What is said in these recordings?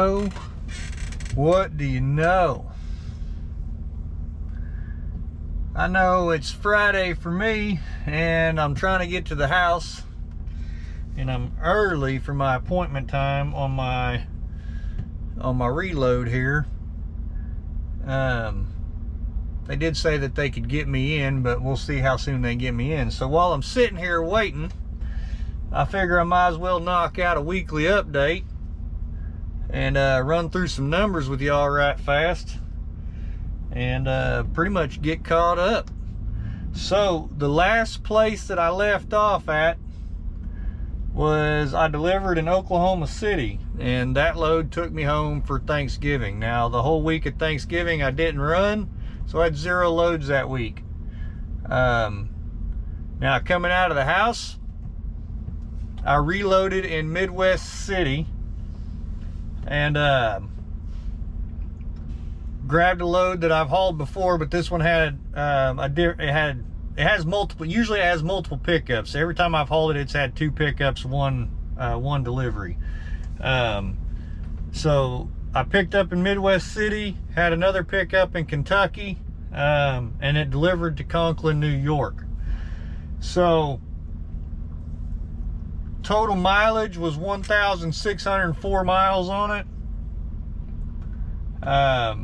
know? What do you know? I know it's Friday for me, and I'm trying to get to the house, and I'm early for my appointment time on my reload here. They did say that they could get me in, but we'll see how soon they get me in. So while I'm sitting here waiting, I figure I might as well knock out a weekly update and run through some numbers with y'all right fast and pretty much get caught up. So the last place that I left off at was I delivered in Oklahoma City, and that load took me home for Thanksgiving. Now the whole week of Thanksgiving I didn't run, so I had 0 loads that week. Now coming out of the house, I reloaded in Midwest City and grabbed a load that I've hauled before, but this one had it has multiple. Usually it has multiple pickups. Every time I've hauled it, it's had 2 pickups, one delivery. So I picked up in Midwest City, had another pickup in Kentucky, and it delivered to Conklin, New York. So total mileage was 1,604 miles on it. I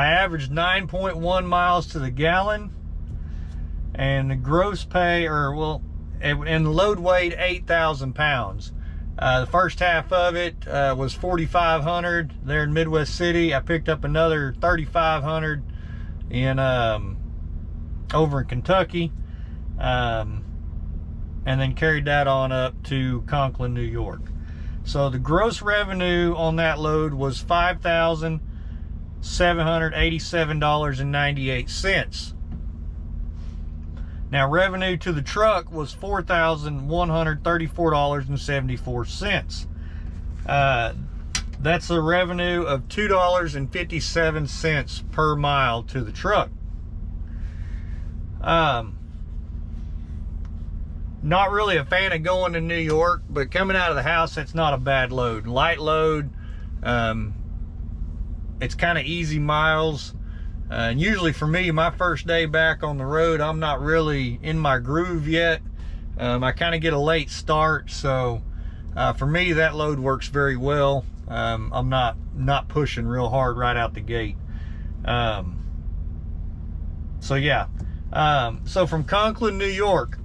averaged 9.1 miles to the gallon, and the gross pay, and the load weighed 8,000 pounds. The first half of it was 4,500 there in Midwest City. I picked up another 3,500 in over in Kentucky, and then carried that on up to Conklin, New York. So the gross revenue on that load was $5,787.98. Now revenue to the truck was $4,134.74. That's a revenue of $2.57 per mile to the truck. Not really a fan of going to New York, but coming out of the house, that's not a bad load. Light load, it's kind of easy miles. And usually for me, my first day back on the road, I'm not really in my groove yet. I kind of get a late start, so for me, that load works very well. I'm not pushing real hard right out the gate. So yeah, so from Conklin, New York,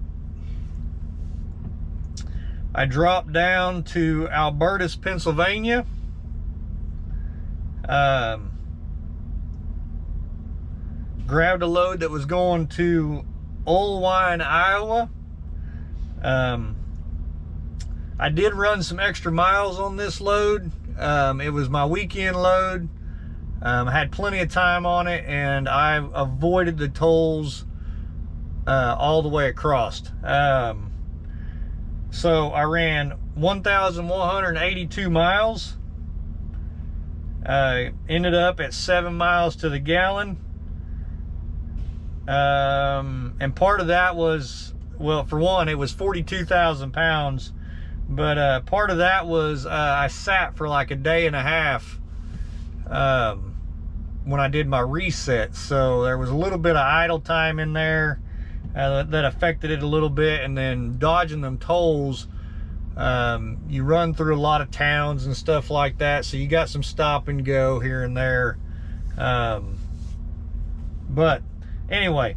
I dropped down to Albertus, Pennsylvania. Grabbed a load that was going to Oldwine, Iowa. I did run some extra miles on this load. It was my weekend load. I had plenty of time on it, and I avoided the tolls all the way across. So I ran 1,182 miles. Ended up at 7 miles to the gallon. And part of that was, well, for one, it was 42,000 pounds. But part of that was I sat for like a day and a half when I did my reset. So there was a little bit of idle time in there that affected it a little bit. And then dodging them tolls, you run through a lot of towns and stuff like that, so you got some stop and go here and there. But anyway,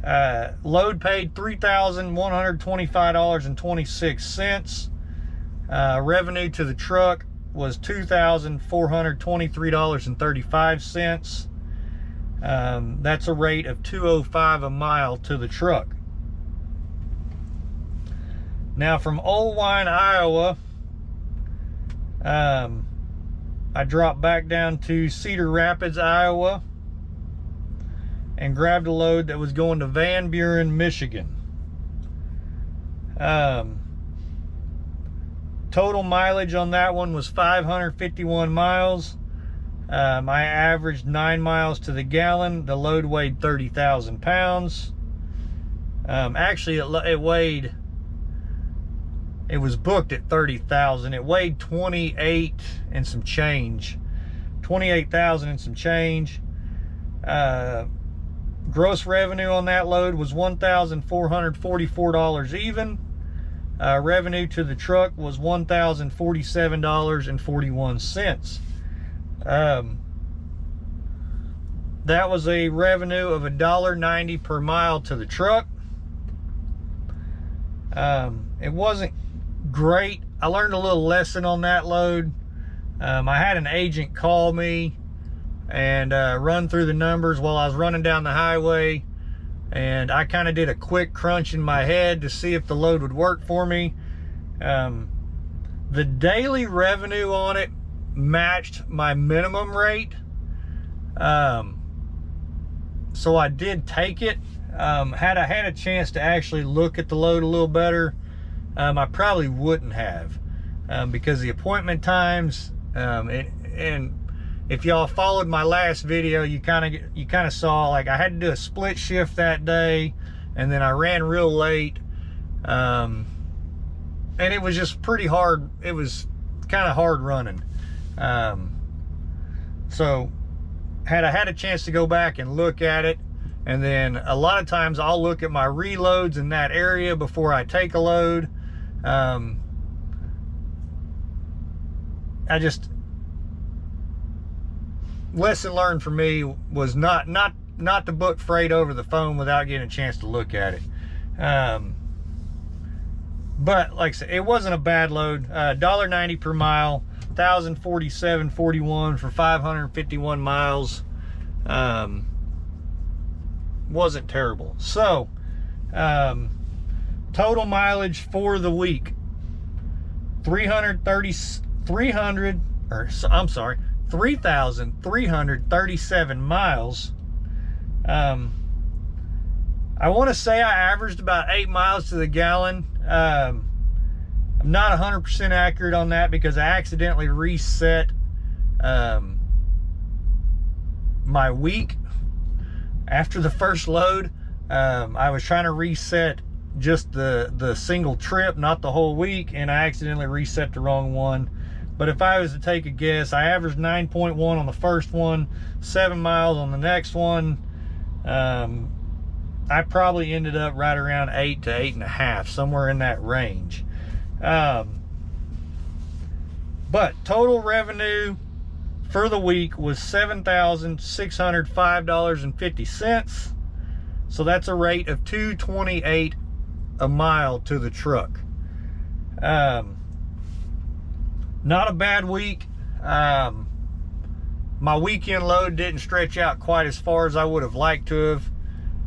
load paid $3,125.26. Revenue to the truck was $2,423.35. That's a rate of $2.05 a mile to the truck. Now from Oldwine, Iowa, I dropped back down to Cedar Rapids, Iowa, and grabbed a load that was going to Van Buren, Michigan. Total mileage on that one was 551 miles. I averaged 9 miles to the gallon. The load weighed 30,000 pounds. Actually, it weighed it was booked at 30,000. It weighed 28 and some change. 28,000 and some change. Gross revenue on that load was $1,444 even. Revenue to the truck was $1,047.41. That was a revenue of $1.90 per mile to the truck. It wasn't great. I learned a little lesson on that load. I had an agent call me and run through the numbers while I was running down the highway, and I kind of did a quick crunch in my head to see if the load would work for me. The daily revenue on it matched my minimum rate, so I did take it. Had I had a chance to actually look at the load a little better, I probably wouldn't have, because the appointment times, and if y'all followed my last video, you kind of saw, like, I had to do a split shift that day, and then I ran real late, and it was just pretty hard. It was kind of hard running. So had I had a chance to go back and look at it, and then a lot of times I'll look at my reloads in that area before I take a load. Lesson learned for me was not to book freight over the phone without getting a chance to look at it. But like I said, it wasn't a bad load. $1.90 per mile, $1,047.41 for 551 miles. Wasn't terrible. So total mileage for the week, 3,337 miles. I want to say I averaged about 8 miles to the gallon. I'm not 100% accurate on that because I accidentally reset my week after the first load. I was trying to reset just the single trip, not the whole week, and I accidentally reset the wrong one. But if I was to take a guess, I averaged 9.1 on the first one, 7 miles on the next one. I probably ended up right around 8 to 8.5, somewhere in that range. But total revenue for the week was $7,605.50. So that's a rate of $2.28 a mile to the truck. Not a bad week. My weekend load didn't stretch out quite as far as I would have liked to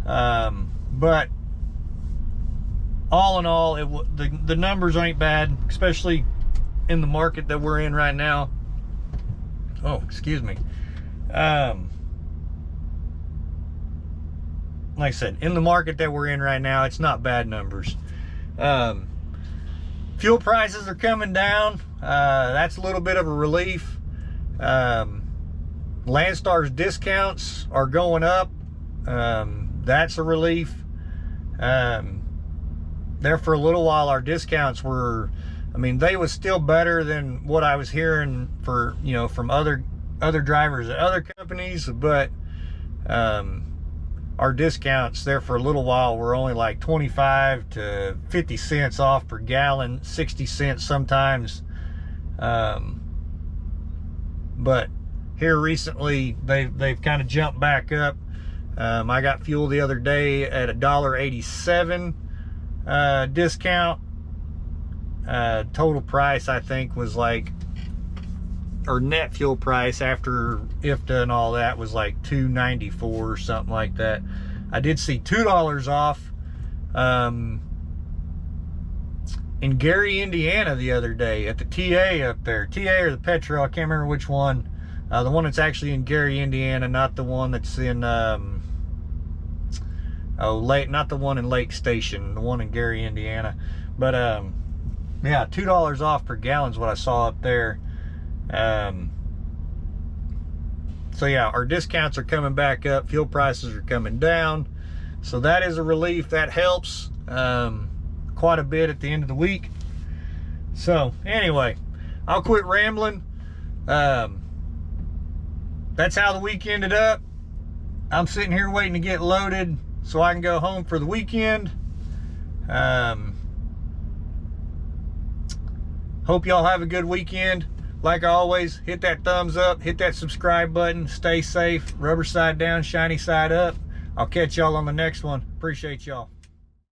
have. But all in all, the numbers ain't bad, especially in the market that we're in right now. Oh, excuse me. Like I said, in the market that we're in right now, it's not bad numbers. Fuel prices are coming down. That's a little bit of a relief. Landstar's discounts are going up. That's a relief. There for a little while, our discounts were, I mean, they was still better than what I was hearing for, from other drivers at other companies, but our discounts there for a little while were only like 25 to 50 cents off per gallon, 60 cents sometimes. But here recently, they've kind of jumped back up. I got fuel the other day at $1.87 discount. Total price, I think, was like, or net fuel price after IFTA and all that was like $2.94 or something like that. I did see $2 off in Gary, Indiana the other day at the TA up there. TA or the Petro, I can't remember which one. The one that's actually in Gary, Indiana, not the one that's in not the one in Lake Station, the one in Gary, Indiana. But yeah, $2 off per gallon is what I saw up there. So yeah, our discounts are coming back up, fuel prices are coming down, so that is a relief. That helps quite a bit at the end of the week. So anyway, I'll quit rambling. That's how the week ended up. I'm sitting here waiting to get loaded so I can go home for the weekend. Hope y'all have a good weekend. Like always, hit that thumbs up, hit that subscribe button, stay safe, rubber side down, shiny side up. I'll catch y'all on the next one. Appreciate y'all.